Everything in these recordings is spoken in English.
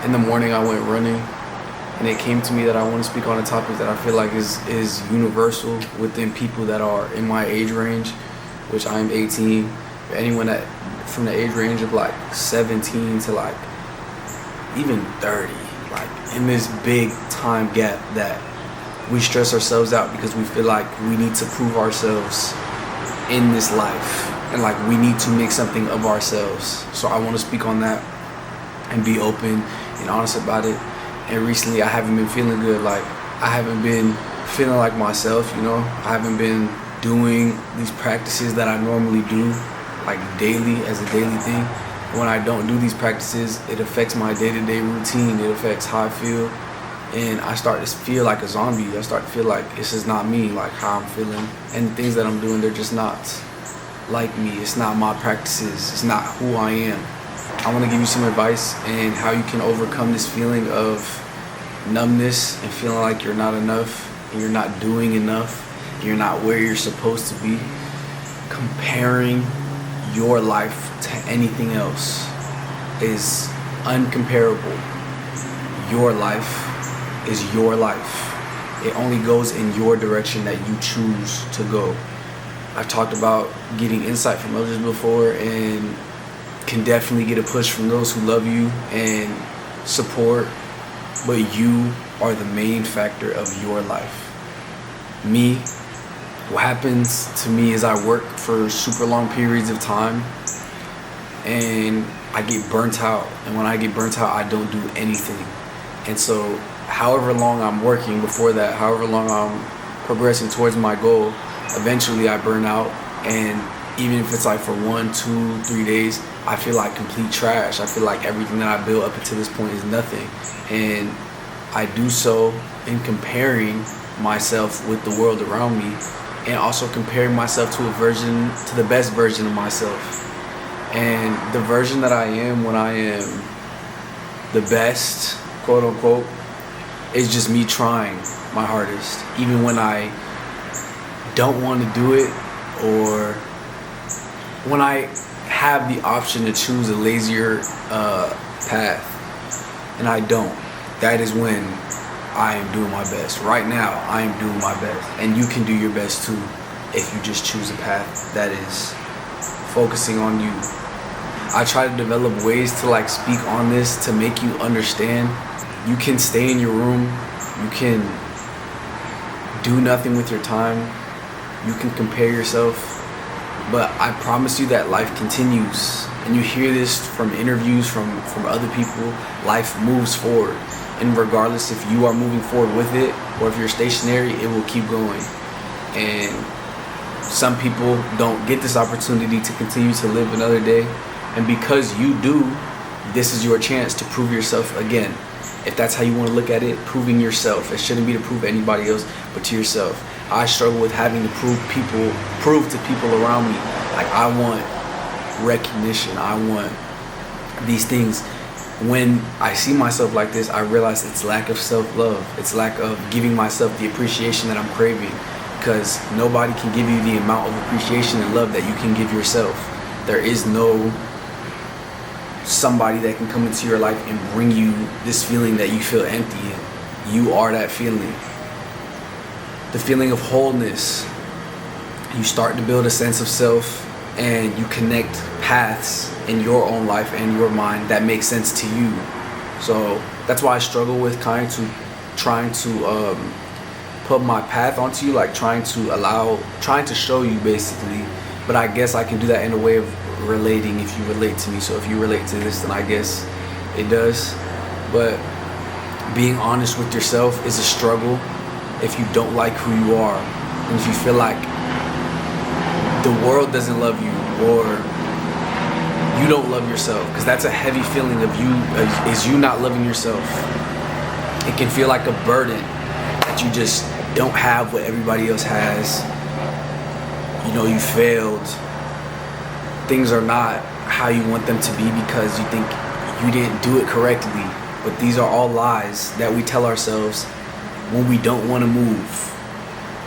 In the morning, I went running, and it came to me that I want to speak on a topic that I feel like is universal within people that are in my age range, which I am 18. Anyone that from the age range of like 17 to like even 30, like in this big time gap that we stress ourselves out because we feel like we need to prove ourselves in this life and like we need to make something of ourselves. So I want to speak on that and be open and honest about it. And recently I haven't been feeling good. Like I haven't been feeling like myself, you know. I haven't been doing these practices that I normally do, like daily, as a daily thing. When I don't do these practices, it affects my day-to-day routine. It affects how I feel. And I start to feel like a zombie. I start to feel like this is not me, like how I'm feeling. And the things that I'm doing, they're just not like me. It's not my practices. It's not who I am. I want to give you some advice and how you can overcome this feeling of numbness and feeling like you're not enough and you're not doing enough. And you're not where you're supposed to be. Comparing your life to anything else is uncomparable. Your life is your life. It only goes in your direction that you choose to go. I've talked about getting insight from others before and can definitely get a push from those who love you and support, but you are the main factor of your life. Me, what happens to me is I work for super long periods of time and I get burnt out. And when I get burnt out, I don't do anything. And so however long I'm working before that, however long I'm progressing towards my goal, eventually I burn out. And even if it's like for 1, 2, 3 days, I feel like complete trash. I feel like everything that I built up until this point is nothing. And I do so in comparing myself with the world around me and also comparing myself to the best version of myself. And the version that I am when I am the best, quote unquote, is just me trying my hardest, even when I don't want to do it or when I have the option to choose a lazier path and I don't. That is when I am doing my best. Right now, I am doing my best. And you can do your best too if you just choose a path that is focusing on you. I try to develop ways to like speak on this to make you understand. You can stay in your room. You can do nothing with your time. You can compare yourself. But I promise you that life continues. And you hear this from interviews from other people. Life moves forward. And regardless if you are moving forward with it or if you're stationary, it will keep going. And some people don't get this opportunity to continue to live another day. And because you do, this is your chance to prove yourself again. If that's how you want to look at it, proving yourself. It shouldn't be to prove anybody else, but to yourself. I struggle with having to prove to people around me. Like I want recognition. I want these things. When I see myself like this, I realize it's lack of self-love. It's lack of giving myself the appreciation that I'm craving. Because nobody can give you the amount of appreciation and love that you can give yourself. There is no somebody that can come into your life and bring you this feeling that you feel empty in. You are that feeling. The feeling of wholeness. You start to build a sense of self and you connect paths in your own life and your mind that make sense to you. So that's why I struggle with trying to put my path onto you, like trying to show you basically. But I guess I can do that in a way of relating if you relate to me. So if you relate to this, then I guess it does. But being honest with yourself is a struggle if you don't like who you are. And if you feel like the world doesn't love you or you don't love yourself, because that's a heavy feeling of is you not loving yourself. It can feel like a burden that you just don't have what everybody else has. You know, you failed. Things are not how you want them to be because you think you didn't do it correctly. But these are all lies that we tell ourselves when we don't want to move.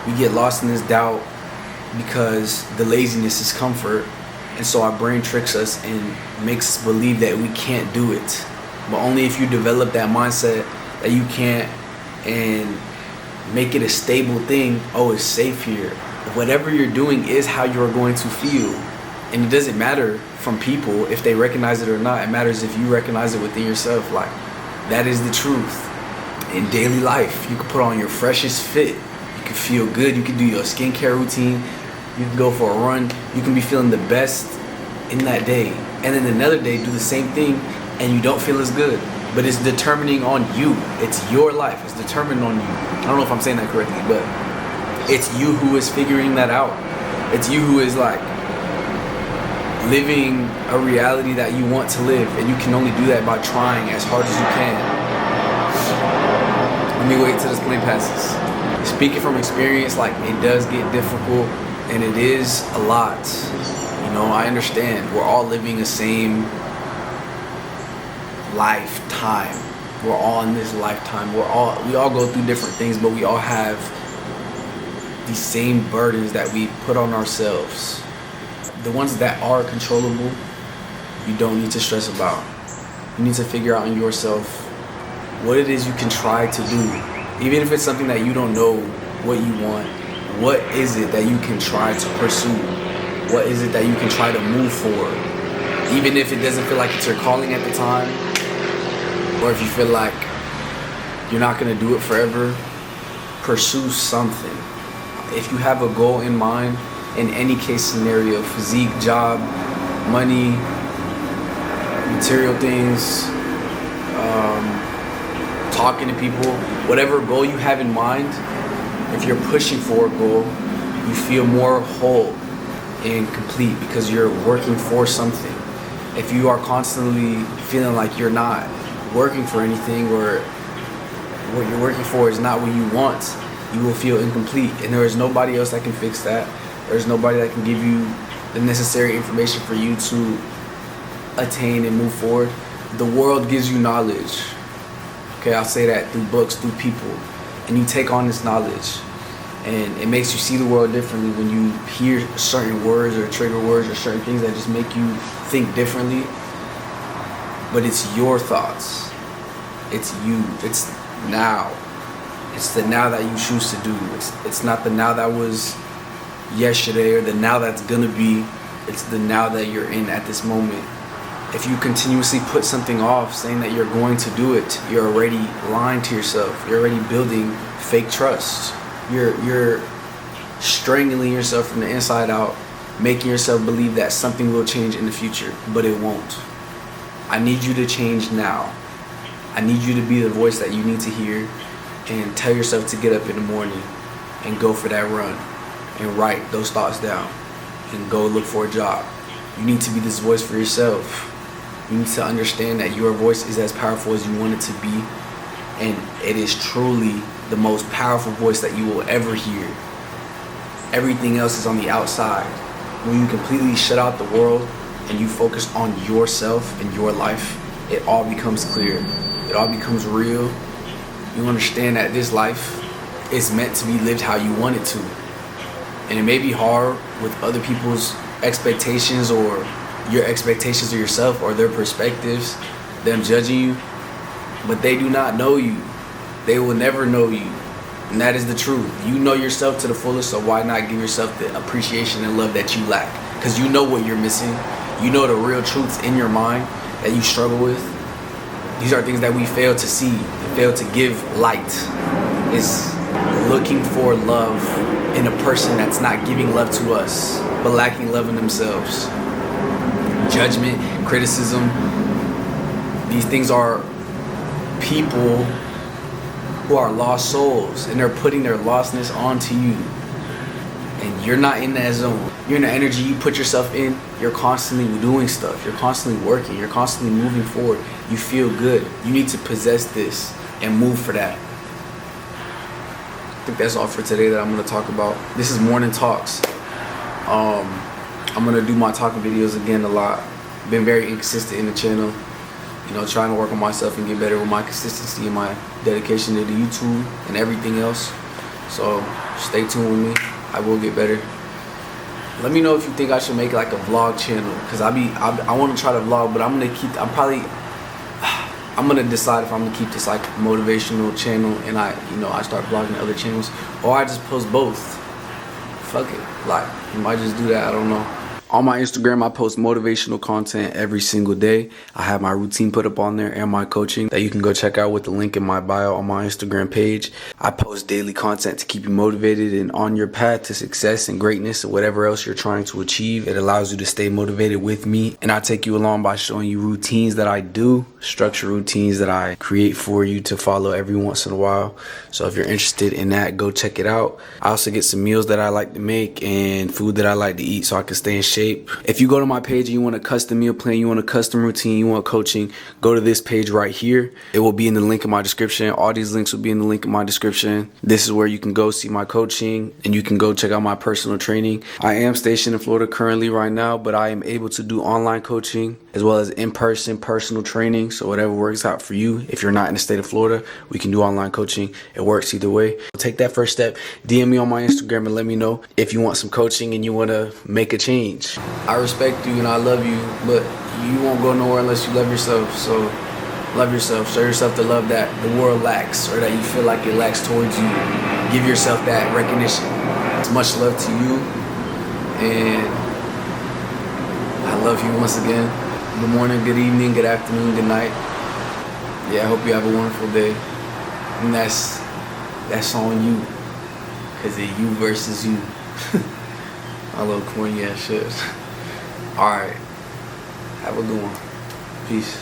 We get lost in this doubt because the laziness is comfort. And so our brain tricks us and makes us believe that we can't do it. But only if you develop that mindset that you can't and make it a stable thing. Oh, it's safe here. Whatever you're doing is how you're going to feel. And it doesn't matter from people if they recognize it or not. It matters if you recognize it within yourself. Like, that is the truth. In daily life, you can put on your freshest fit. You can feel good. You can do your skincare routine. You can go for a run. You can be feeling the best in that day. And then another day, do the same thing and you don't feel as good. But it's determining on you. It's your life. It's determined on you. I don't know if I'm saying that correctly, but it's you who is figuring that out. It's you who is like living a reality that you want to live, and you can only do that by trying as hard as you can. Let me wait till this plane passes. Speaking from experience, like, it does get difficult, and it is a lot. You know, I understand. We're all living the same lifetime. We're all in this lifetime. We all go through different things, but we all have these same burdens that we put on ourselves. The ones that are controllable, you don't need to stress about. You need to figure out in yourself what it is you can try to do. Even if it's something that you don't know what you want, what is it that you can try to pursue? What is it that you can try to move for? Even if it doesn't feel like it's your calling at the time, or if you feel like you're not gonna do it forever, pursue something. If you have a goal in mind, in any case scenario, physique, job, money, material things, talking to people, whatever goal you have in mind, if you're pushing for a goal, you feel more whole and complete because you're working for something. If you are constantly feeling like you're not working for anything, or what you're working for is not what you want, you will feel incomplete, and there is nobody else that can fix that. There's nobody that can give you the necessary information for you to attain and move forward. The world gives you knowledge. Okay, I'll say that, through books, through people. And you take on this knowledge, and it makes you see the world differently when you hear certain words or trigger words or certain things that just make you think differently. But it's your thoughts. It's you. It's now. It's the now that you choose to do. It's not the now that was yesterday or the now that's gonna be. It's the now that you're in at this moment. If you continuously put something off, saying that you're going to do it, you're already lying to yourself. You're already building fake trust. You're strangling yourself from the inside out, making yourself believe that something will change in the future, but it won't. I need you to change now. I need you to be the voice that you need to hear, and tell yourself to get up in the morning and go for that run and write those thoughts down and go look for a job. You need to be this voice for yourself. You need to understand that your voice is as powerful as you want it to be, and it is truly the most powerful voice that you will ever hear. Everything else is on the outside. When you completely shut out the world and you focus on yourself and your life, it all becomes clear. It all becomes real. You understand that this life is meant to be lived how you want it to. And it may be hard with other people's expectations, or your expectations of yourself, or their perspectives, them judging you, but they do not know you. They will never know you. And that is the truth. You know yourself to the fullest, so why not give yourself the appreciation and love that you lack? Because you know what you're missing. You know the real truths in your mind that you struggle with. These are things that we fail to see and fail to give light. It's looking for love in a person that's not giving love to us, but lacking love in themselves. Judgment, criticism, these things are people who are lost souls, and they're putting their lostness onto you. And you're not in that zone. You're in the energy you put yourself in. You're constantly doing stuff. You're constantly working. You're constantly moving forward. You feel good. You need to possess this and move for that. I think that's all for today that I'm going to talk about. This is Morning Talks. I'm going to do my talking videos again a lot. Been very inconsistent in the channel. You know, trying to work on myself and get better with my consistency and my dedication to the YouTube and everything else. So stay tuned with me. I will get better. Let me know if you think I should make like a vlog channel, because I want to try to vlog, but I'm I'm gonna decide if I'm gonna keep this like motivational channel and I start blogging other channels, or I just post both. Fuck it, like I might just do that. I don't know. On my Instagram, I post motivational content every single day. I have my routine put up on there and my coaching that you can go check out with the link in my bio on my Instagram page. I post daily content to keep you motivated and on your path to success and greatness and whatever else you're trying to achieve. It allows you to stay motivated with me, and I take you along by showing you routines that I do, structure routines that I create for you to follow every once in a while. So if you're interested in that, go check it out. I also get some meals that I like to make and food that I like to eat so I can stay in shape. If you go to my page and you want a custom meal plan, you want a custom routine, you want coaching, go to this page right here. It will be in the link in my description. All these links will be in the link in my description. This is where you can go see my coaching and you can go check out my personal training. I am stationed in Florida currently right now, but I am able to do online coaching as well as in-person personal training. So whatever works out for you. If you're not in the state of Florida, we can do online coaching. It works either way. Take that first step. DM me on my Instagram and let me know if you want some coaching and you want to make a change. I respect you and I love you, but you won't go nowhere unless you love yourself. So love yourself. Show yourself the love that the world lacks or that you feel like it lacks towards you. Give yourself that recognition. It's much love to you, and I love you once again. Good morning, good evening, good afternoon, good night. Yeah, I hope you have a wonderful day. And that's on you, because it's you versus you. My little corny ass shit. Alright. Have a good one. Peace.